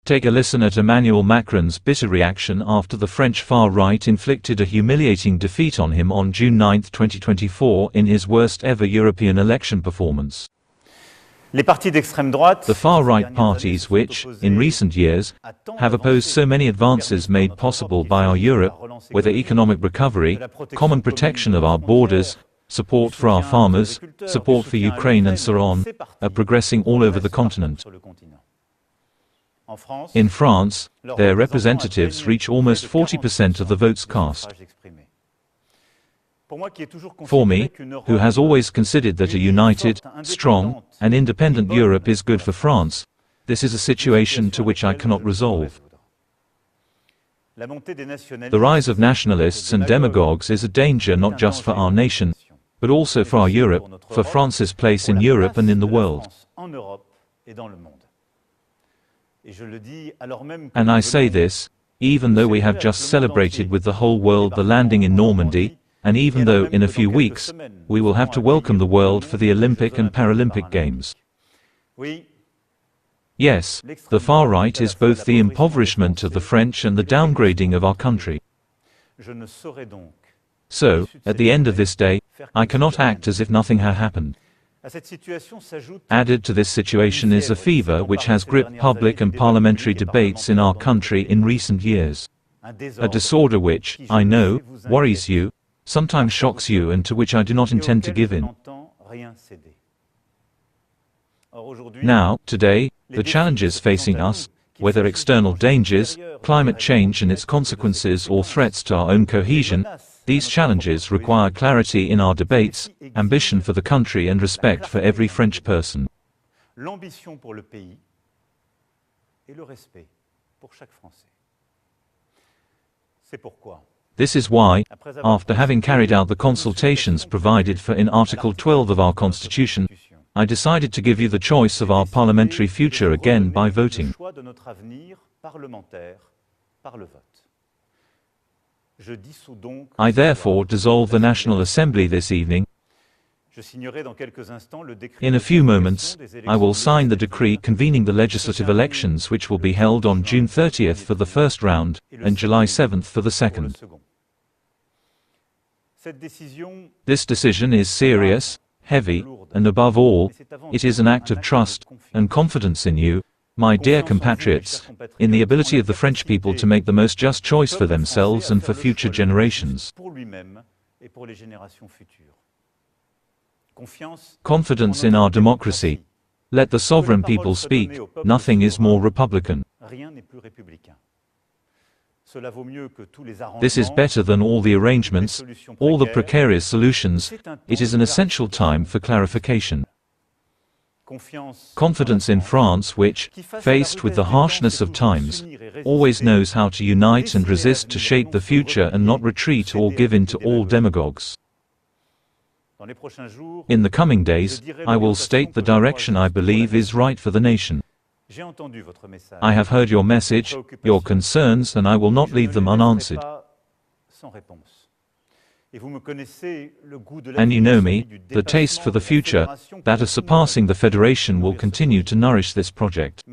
Take a listen at Emmanuel Macron's bitter reaction after the French far-right inflicted a humiliating defeat on him on June 9, 2024 in his worst-ever European election performance. The far-right parties which, in recent years, have opposed so many advances made possible by our Europe, whether economic recovery, common protection of our borders, support for our farmers, support for Ukraine and so on, are progressing all over the continent. In France, their representatives reach almost 40% of the votes cast. For me, who has always considered that a united, strong, and independent Europe is good for France, this is a situation to which I cannot resolve. The rise of nationalists and demagogues is a danger not just for our nation, but also for our Europe, for France's place in Europe and in the world. And I say this, even though we have just celebrated with the whole world the landing in Normandy, and even though in a few weeks, we will have to welcome the world for the Olympic and Paralympic Games. Yes, the far right is both the impoverishment of the French and the downgrading of our country. So, at the end of this day, I cannot act as if nothing had happened. Added to this situation is a fever which has gripped public and parliamentary debates in our country in recent years. A disorder which, I know, worries you, sometimes shocks you, and to which I do not intend to give in. Now, today, the challenges facing us, whether external dangers, climate change and its consequences, or threats to our own cohesion, these challenges require clarity in our debates, ambition for the country and respect for every French person. This is why, after having carried out the consultations provided for in Article 12 of our Constitution, I decided to give you the choice of our parliamentary future again by voting. I therefore dissolve the National Assembly this evening. In a few moments, I will sign the decree convening the legislative elections, which will be held on June 30th for the first round, and July 7th for the second. This decision is serious, heavy, and above all, it is an act of trust and confidence in you, my dear compatriots, in the ability of the French people to make the most just choice for themselves and for future generations. Confidence in our democracy. Let the sovereign people speak. Nothing is more Republican. This is better than all the arrangements, all the precarious solutions. It is an essential time for clarification. Confidence in France which, faced with the harshness of times, always knows how to unite and resist to shape the future and not retreat or give in to all demagogues. In the coming days, I will state the direction I believe is right for the nation. I have heard your message, your concerns, and I will not leave them unanswered. And you know me, the taste for the future, that of surpassing the Federation will continue to nourish this project.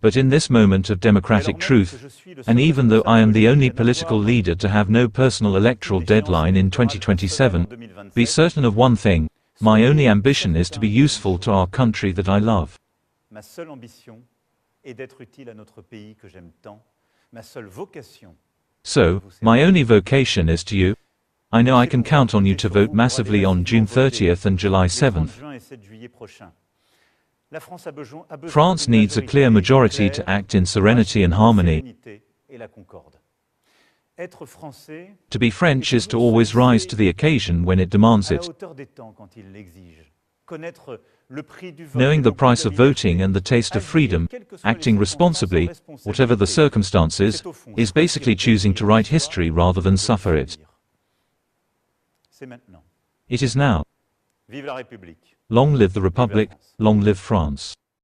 But in this moment of democratic truth, and even though I am the only political leader to have no personal electoral deadline in 2027, be certain of one thing, my only ambition is to be useful to our country that I love. So, my only vocation is to you. I know I can count on you to vote massively on June 30th and July 7th. France needs a clear majority to act in serenity and harmony. To be French is to always rise to the occasion when it demands it. Knowing the price of voting and the taste of freedom, acting responsibly, whatever the circumstances, is basically choosing to write history rather than suffer it. It is now. Long live the Republic, long live France.